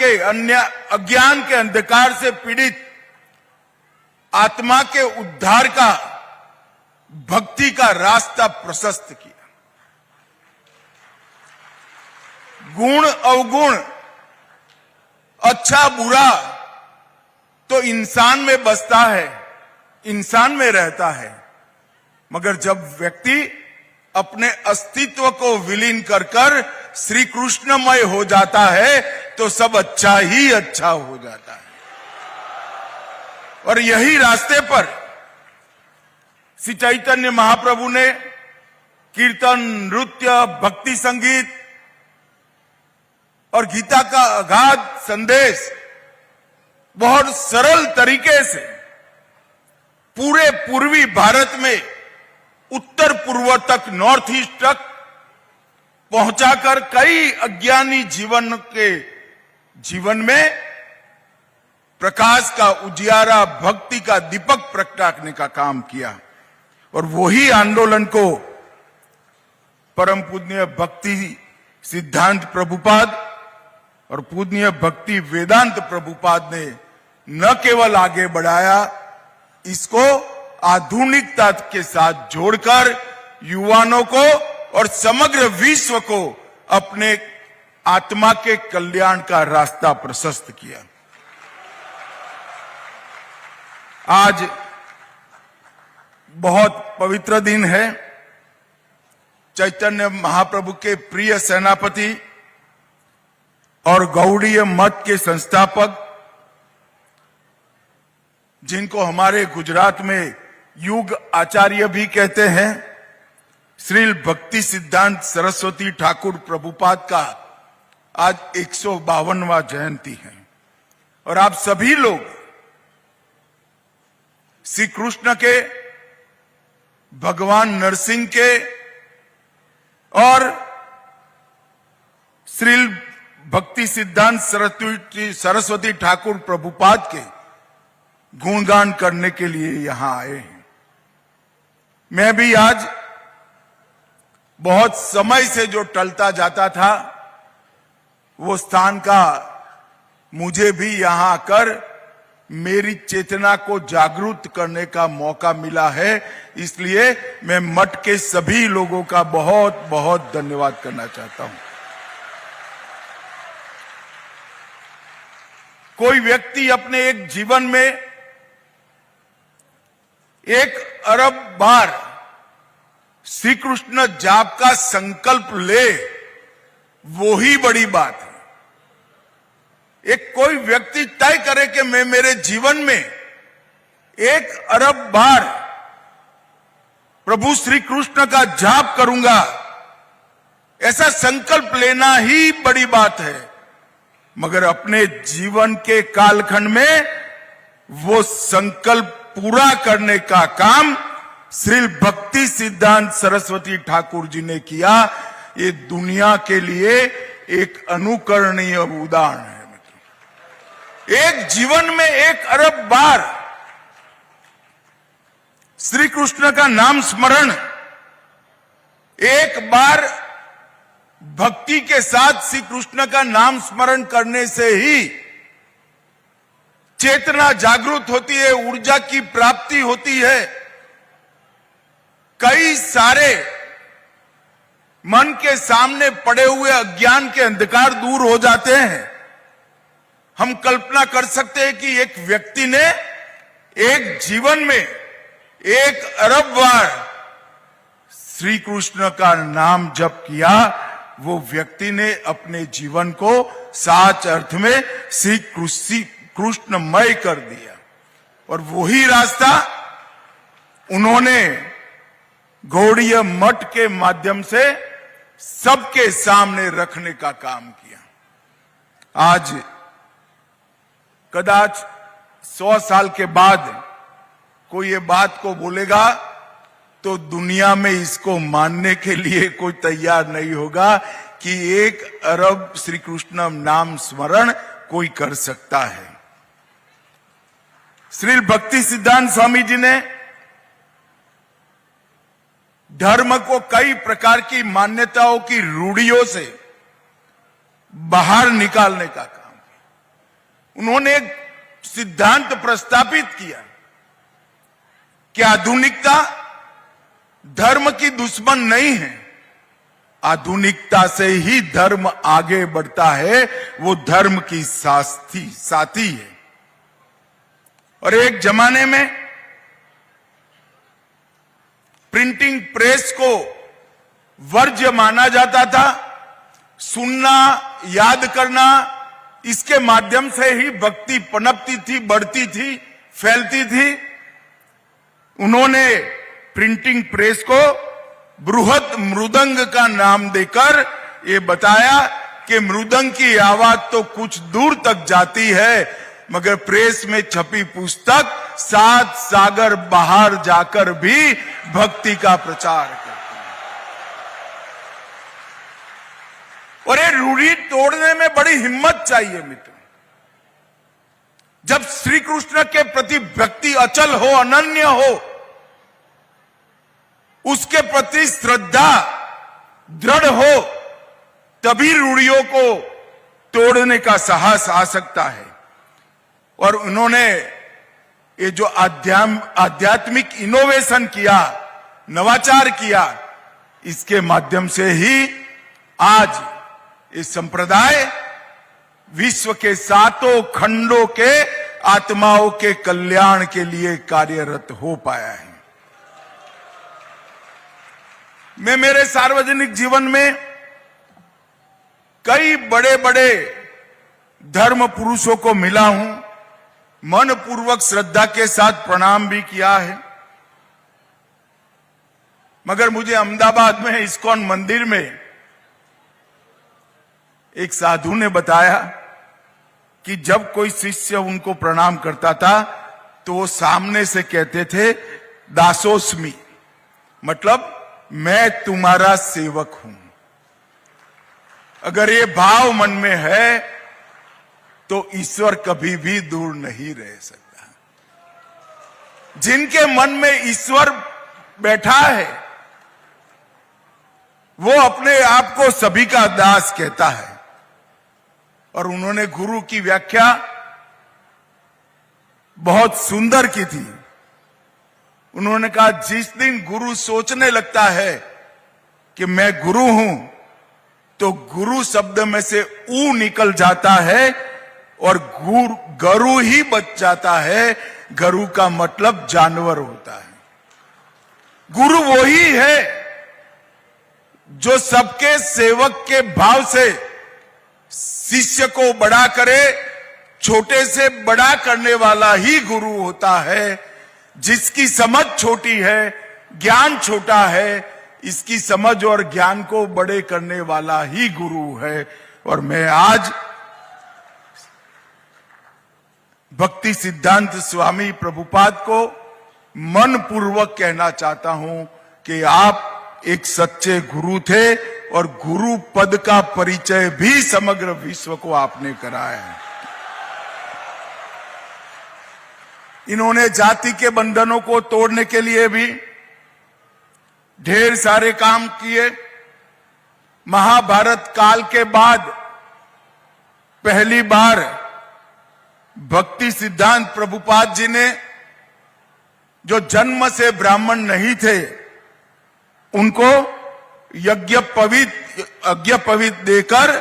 अज्ञान के अंधकार से पीड़ित आत्मा के उद्धार का, भक्ति का रास्ता प्रशस्त किया। गुण अवगुण, अच्छा बुरा तो इंसान में बसता है, इंसान में रहता है, मगर जब व्यक्ति अपने अस्तित्व को विलीन कर कर श्री कृष्णमय हो जाता है तो सब अच्छा ही अच्छा हो जाता है। और यही रास्ते पर श्री चैतन्य महाप्रभु ने कीर्तन, नृत्य, भक्ति संगीत और गीता का अगाध संदेश बहुत सरल तरीके से पूरे पूर्वी भारत में उत्तर पूर्व तक, नॉर्थ ईस्ट तक पहुंचाकर कई अज्ञानी जीवन में प्रकाश का उजियारा, भक्ति का दीपक प्रगटाने का काम किया। और वही आंदोलन को परम पूज्य भक्ति सिद्धांत प्रभुपाद और पूज्य भक्ति वेदांत प्रभुपाद ने न केवल आगे बढ़ाया, इसको आधुनिकता के साथ जोड़कर युवाओं को और समग्र विश्व को अपने आत्मा के कल्याण का रास्ता प्रशस्त किया। आज बहुत पवित्र दिन है। चैतन्य महाप्रभु के प्रिय सेनापति और गौड़ीय मत के संस्थापक, जिनको हमारे गुजरात में युग आचार्य भी कहते हैं, श्री भक्ति सिद्धांत सरस्वती ठाकुर प्रभुपाद का आज 152वां जयंती है। और आप सभी लोग श्री कृष्ण के, भगवान नरसिंह के और श्री भक्ति सिद्धांत सरस्वती ठाकुर प्रभुपाद के गुणगान करने के लिए यहां आए हैं। मैं भी आज बहुत समय से जो टलता जाता था, वो स्थान का मुझे भी यहां आकर मेरी चेतना को जागरूक करने का मौका मिला है। इसलिए मैं मठ के सभी लोगों का बहुत बहुत धन्यवाद करना चाहता हूं। कोई व्यक्ति अपने एक जीवन में 1 अरब बार श्री कृष्ण जाप का संकल्प ले, वो ही बड़ी बात है। एक कोई व्यक्ति तय करे कि मैं मेरे जीवन में 1 अरब बार प्रभु श्री कृष्ण का जाप करूंगा, ऐसा संकल्प लेना ही बड़ी बात है। मगर अपने जीवन के कालखंड में वो संकल्प पूरा करने का काम श्री भक्ति सिद्धांत सरस्वती ठाकुर जी ने किया। ये दुनिया के लिए एक अनुकरणीय उदाहरण है। एक जीवन में 1 अरब बार श्री कृष्ण का नाम स्मरण, एक बार भक्ति के साथ श्री कृष्ण का नाम स्मरण करने से ही चेतना जागृत होती है, ऊर्जा की प्राप्ति होती है। कई सारे मन के सामने पड़े हुए अज्ञान के अंधकार दूर हो जाते हैं। हम कल्पना कर सकते हैं कि एक व्यक्ति ने एक जीवन में 1 अरब बार श्री कृष्ण का नाम जप किया, वो व्यक्ति ने अपने जीवन को सच अर्थ में श्री कृष्णमय कर दिया। और वही रास्ता उन्होंने गौड़ीय मठ के माध्यम से सबके सामने रखने का काम किया। आज कदाच 100 साल के बाद कोई ये बात को बोलेगा तो दुनिया में इसको मानने के लिए कोई तैयार नहीं होगा कि 1 अरब श्री कृष्ण नाम स्मरण कोई कर सकता है। श्री भक्ति सिद्धांत स्वामी जी ने धर्म को कई प्रकार की मान्यताओं की रूढ़ियों से बाहर निकालने का काम किया। उन्होंने एक सिद्धांत प्रस्तापित किया कि आधुनिकता धर्म की दुश्मन नहीं है, आधुनिकता से ही धर्म आगे बढ़ता है, वो धर्म की साथी है। और एक जमाने में प्रिंटिंग प्रेस को वर्ज्य माना जाता था, सुनना, याद करना, इसके माध्यम से ही भक्ति पनपती थी, बढ़ती थी, फैलती थी। उन्होंने प्रिंटिंग प्रेस को बृहत मृदंग का नाम देकर ये बताया कि मृदंग की आवाज तो कुछ दूर तक जाती है, मगर प्रेस में छपी पुस्तक 7 सागर बाहर जाकर भी भक्ति का प्रचार करती है। और ये रूढ़ी तोड़ने में बड़ी हिम्मत चाहिए मित्र। जब श्री कृष्ण के प्रति भक्ति अचल हो, अनन्य हो, उसके प्रति श्रद्धा दृढ़ हो, तभी रूढ़ियों को तोड़ने का साहस आ सकता है। और उन्होंने ये जो आध्यात्मिक इनोवेशन किया, नवाचार किया, इसके माध्यम से ही आज ये संप्रदाय विश्व के 7 खंडों के आत्माओं के कल्याण के लिए कार्यरत हो पाया है। मैं मेरे सार्वजनिक जीवन में कई बड़े बड़े धर्म पुरुषों को मिला हूं, मन पूर्वक श्रद्धा के साथ प्रणाम भी किया है। मगर मुझे अहमदाबाद में इस्कॉन मंदिर में एक साधु ने बताया कि जब कोई शिष्य उनको प्रणाम करता था तो वो सामने से कहते थे दासोस्मि, मतलब मैं तुम्हारा सेवक हूं। अगर ये भाव मन में है तो ईश्वर कभी भी दूर नहीं रह सकता। जिनके मन में ईश्वर बैठा है वो अपने आप को सभी का दास कहता है। और उन्होंने गुरु की व्याख्या बहुत सुंदर की थी। उन्होंने कहा, जिस दिन गुरु सोचने लगता है कि मैं गुरु हूं, तो गुरु शब्द में से ऊ निकल जाता है और गरु ही बच जाता है। गरु का मतलब जानवर होता है। गुरु वही है जो सबके सेवक के भाव से शिष्य को बड़ा करे, छोटे से बड़ा करने वाला ही गुरु होता है। जिसकी समझ छोटी है, ज्ञान छोटा है, इसकी समझ और ज्ञान को बड़े करने वाला ही गुरु है। और मैं आज भक्ति सिद्धांत स्वामी प्रभुपाद को मन पूर्वक कहना चाहता हूं कि आप एक सच्चे गुरु थे और गुरु पद का परिचय भी समग्र विश्व को आपने कराया है। इन्होंने जाति के बंधनों को तोड़ने के लिए भी ढेर सारे काम किए। महाभारत काल के बाद पहली बार भक्ति सिद्धांत प्रभुपाद जी ने, जो जन्म से ब्राह्मण नहीं थे, उनको यज्ञ पवित देकर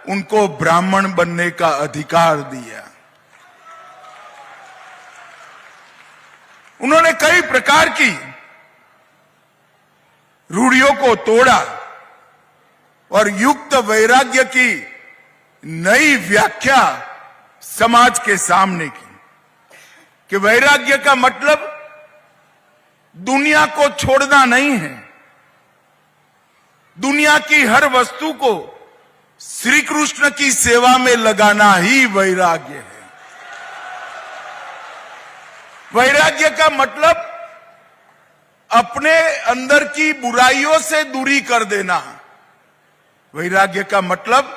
उनको ब्राह्मण बनने का अधिकार दिया। उन्होंने कई प्रकार की रूढ़ियों को तोड़ा और युक्त वैराग्य की नई व्याख्या समाज के सामने की कि वैराग्य का मतलब दुनिया को छोड़ना नहीं है। दुनिया की हर वस्तु को श्री कृष्ण की सेवा में लगाना ही वैराग्य है। वैराग्य का मतलब अपने अंदर की बुराइयों से दूरी कर देना। वैराग्य का मतलब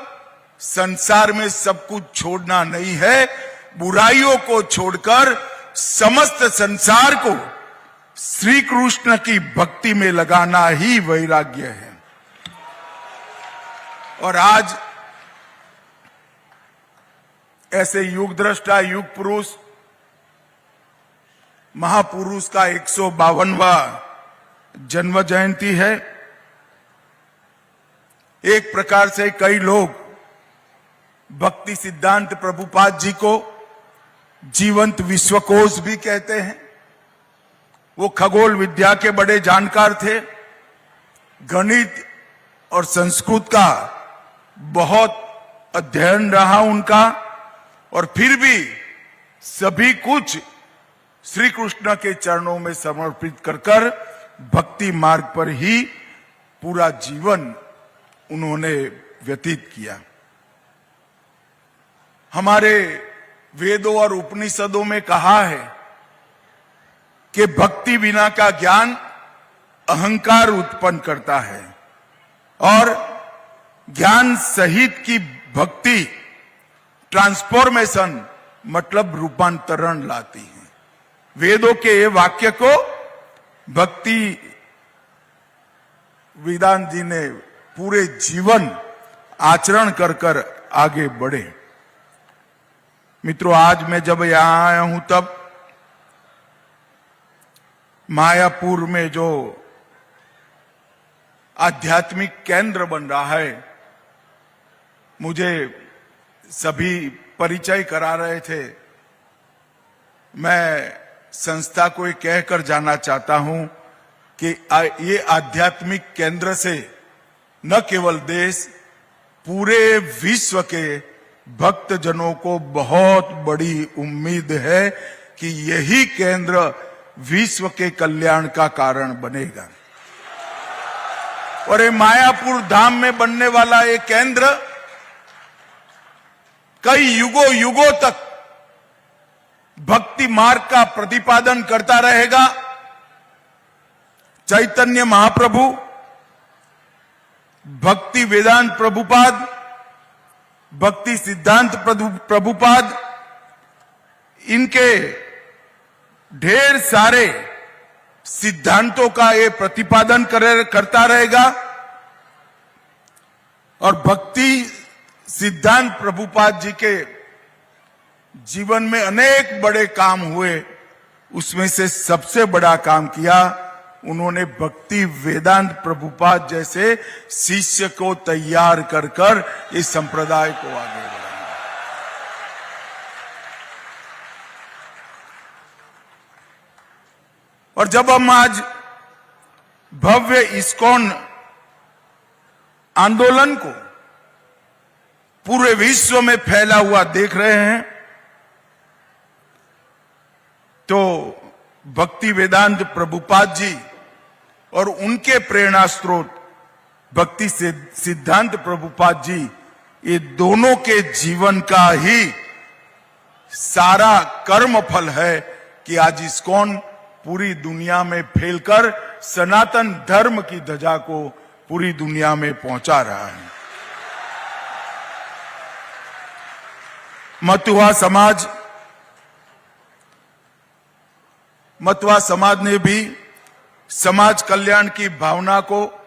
संसार में सब कुछ छोड़ना नहीं है, बुराइयों को छोड़कर समस्त संसार को श्री कृष्ण की भक्ति में लगाना ही वैराग्य है। और आज ऐसे युग दृष्टा, युग पुरुष, महापुरुष का 152वां जन्म जयंती है। एक प्रकार से कई लोग भक्ति सिद्धांत प्रभुपाद जी को जीवंत विश्वकोश भी कहते हैं। वो खगोल विद्या के बड़े जानकार थे, गणित और संस्कृत का बहुत अध्ययन रहा उनका, और फिर भी सभी कुछ श्री कृष्ण के चरणों में समर्पित कर भक्ति मार्ग पर ही पूरा जीवन उन्होंने व्यतीत किया। हमारे वेदों और उपनिषदों में कहा है कि भक्ति बिना का ज्ञान अहंकार उत्पन्न करता है और ज्ञान सहित की भक्ति ट्रांसफॉर्मेशन मतलब रूपांतरण लाती है। वेदों के ये वाक्य को भक्ति वेदांत जी ने पूरे जीवन आचरण कर आगे बढ़े। मित्रों, आज मैं जब यहां आया हूं तब मायापुर में जो आध्यात्मिक केंद्र बन रहा है, मुझे सभी परिचय करा रहे थे। मैं संस्था को ये कहकर जाना चाहता हूं कि ये आध्यात्मिक केंद्र से न केवल देश, पूरे विश्व के भक्तजनों को बहुत बड़ी उम्मीद है कि यही केंद्र विश्व के कल्याण का कारण बनेगा। और ये मायापुर धाम में बनने वाला ये केंद्र कई युगों तक भक्ति मार्ग का प्रतिपादन करता रहेगा। चैतन्य महाप्रभु, भक्ति वेदांत प्रभुपाद, भक्ति सिद्धांत प्रभुपाद, इनके ढेर सारे सिद्धांतों का ये प्रतिपादन करता रहेगा। और भक्ति सिद्धांत प्रभुपाद जी के जीवन में अनेक बड़े काम हुए, उसमें से सबसे बड़ा काम किया उन्होंने भक्ति वेदांत प्रभुपाद जैसे शिष्य को तैयार कर इस संप्रदाय को आगे बढ़ाया। और जब हम आज भव्य इस्कॉन आंदोलन को पूरे विश्व में फैला हुआ देख रहे हैं, तो भक्ति वेदांत प्रभुपाद जी और उनके प्रेरणा स्रोत भक्ति सिद्धांत प्रभुपाद जी, ये दोनों के जीवन का ही सारा कर्म फल है कि आज इस्कॉन पूरी दुनिया में फैलकर सनातन धर्म की ध्वजा को पूरी दुनिया में पहुंचा रहा है। मतुआ समाज ने भी समाज कल्याण की भावना को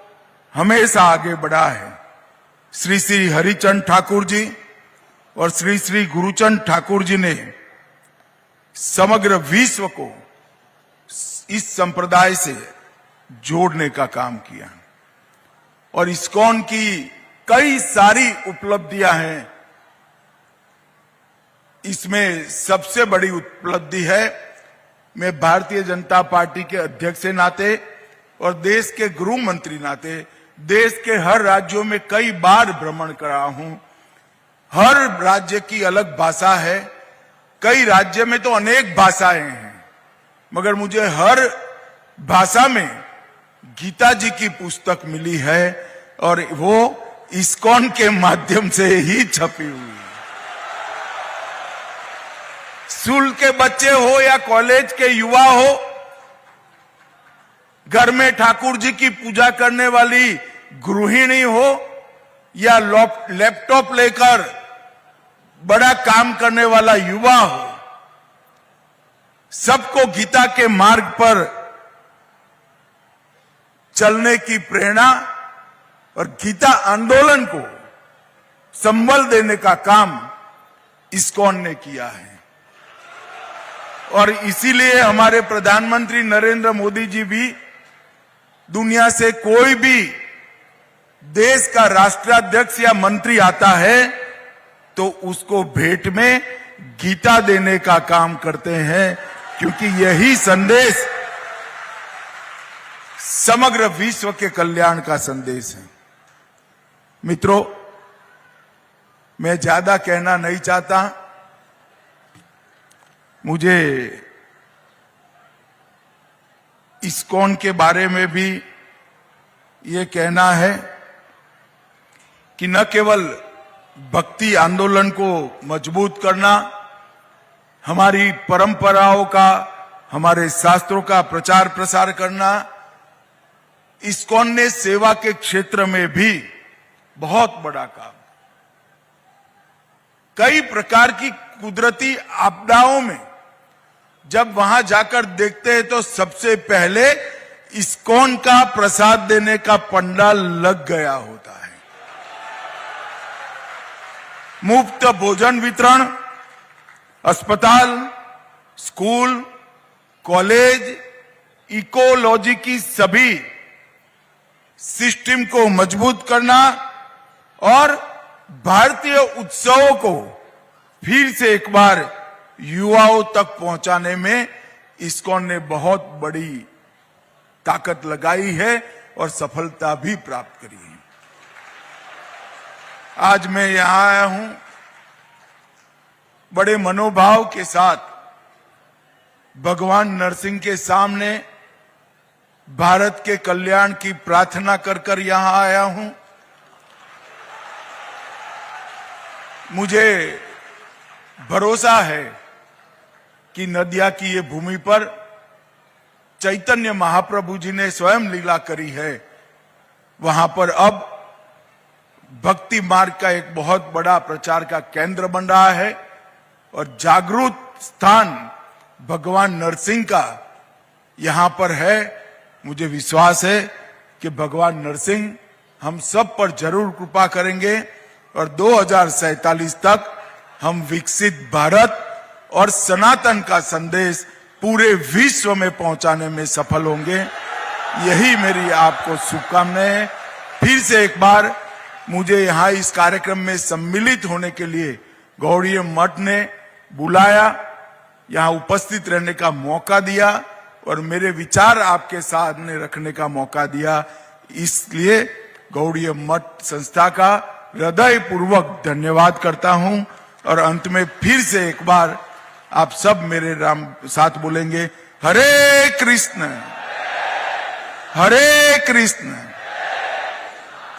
हमेशा आगे बढ़ा है। श्री श्री हरिचंद ठाकुर जी और श्री श्री गुरुचंद ठाकुर जी ने समग्र विश्व को इस संप्रदाय से जोड़ने का काम किया और इस्कॉन की कई सारी उपलब्धियां हैं। इसमें सबसे बड़ी उपलब्धि है, मैं भारतीय जनता पार्टी के अध्यक्ष के नाते और देश के गृह मंत्री नाते देश के हर राज्यों में कई बार भ्रमण करा हूं। हर राज्य की अलग भाषा है, कई राज्य में तो अनेक भाषाएं हैं, मगर मुझे हर भाषा में गीता जी की पुस्तक मिली है और वो इस्कॉन के माध्यम से ही छपी हुई है। स्कूल के बच्चे हो या कॉलेज के युवा हो, घर में ठाकुर जी की पूजा करने वाली गृहिणी हो या लैपटॉप लेकर बड़ा काम करने वाला युवा हो, सबको गीता के मार्ग पर चलने की प्रेरणा और गीता आंदोलन को संबल देने का काम इस्कॉन ने किया है। और इसीलिए हमारे प्रधानमंत्री नरेंद्र मोदी जी भी दुनिया से कोई भी देश का राष्ट्राध्यक्ष या मंत्री आता है तो उसको भेंट में गीता देने का काम करते हैं, क्योंकि यही संदेश समग्र विश्व के कल्याण का संदेश है। मित्रों, मैं ज्यादा कहना नहीं चाहता। मुझे इस्कॉन के बारे में भी ये कहना है कि न केवल भक्ति आंदोलन को मजबूत करना, हमारी परंपराओं का, हमारे शास्त्रों का प्रचार प्रसार करना, इस्कॉन ने सेवा के क्षेत्र में भी बहुत बड़ा काम। कई प्रकार की कुदरती आपदाओं में जब वहां जाकर देखते हैं तो सबसे पहले इस्कॉन का प्रसाद देने का पंडाल लग गया होता है। मुफ्त भोजन वितरण, अस्पताल, स्कूल, कॉलेज, इकोलॉजी की सभी सिस्टम को मजबूत करना और भारतीय उत्सवों को फिर से एक बार युवाओं तक पहुंचाने में इस्कॉन ने बहुत बड़ी ताकत लगाई है और सफलता भी प्राप्त करी है। आज मैं यहां आया हूं बड़े मनोभाव के साथ भगवान नरसिंह के सामने भारत के कल्याण की प्रार्थना कर कर यहां आया हूं। मुझे भरोसा है कि नदिया की ये भूमि पर चैतन्य महाप्रभु जी ने स्वयं लीला करी है। वहां पर अब भक्ति मार्ग का एक बहुत बड़ा प्रचार का केंद्र बन रहा है और जागृत स्थान भगवान नरसिंह का यहां पर है। मुझे विश्वास है कि भगवान नरसिंह हम सब पर जरूर कृपा करेंगे और 2047 तक हम विकसित भारत और सनातन का संदेश पूरे विश्व में पहुंचाने में सफल होंगे। यही मेरी आपको शुभकामनाएं हैं। फिर से एक बार मुझे यहाँ इस कार्यक्रम में सम्मिलित होने के लिए गौड़ीय मठ ने बुलाया, यहाँ उपस्थित रहने का मौका दिया और मेरे विचार आपके सामने रखने का मौका दिया। इसलिए गौड़ीय मठ संस्था का हृदय पूर्वक धन्यवाद करता हूं और अंत में फिर से एक बार आप सब मेरे राम साथ बोलेंगे, हरे कृष्ण हरे कृष्ण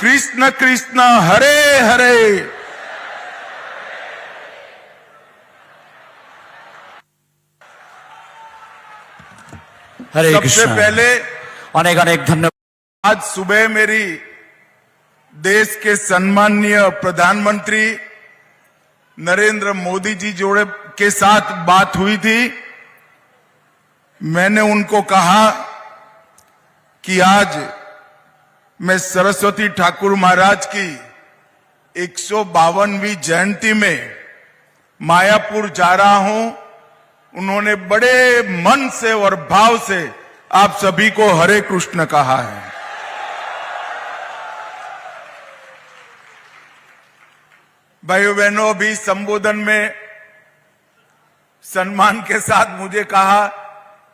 कृष्ण कृष्ण हरे हरे। हरे कृष्ण। सबसे पहले अनेक अनेक धन्यवाद। आज सुबह मेरी देश के सम्माननीय प्रधानमंत्री नरेंद्र मोदी जी जोड़े के साथ बात हुई थी। मैंने उनको कहा कि आज मैं सरस्वती ठाकुर महाराज की 152वीं जयंती में मायापुर जा रहा हूं। उन्होंने बड़े मन से और भाव से आप सभी को हरे कृष्ण कहा है। भाइयों बहनों, भी संबोधन में सम्मान के साथ मुझे कहा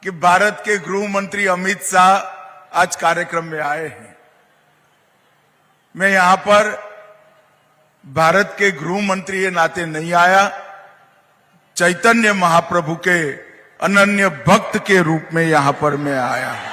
कि भारत के गृह मंत्री अमित शाह आज कार्यक्रम में आए हैं। मैं यहां पर भारत के गृह मंत्री के नाते नहीं आया, चैतन्य महाप्रभु के अनन्य भक्त के रूप में यहां पर मैं आया हूं।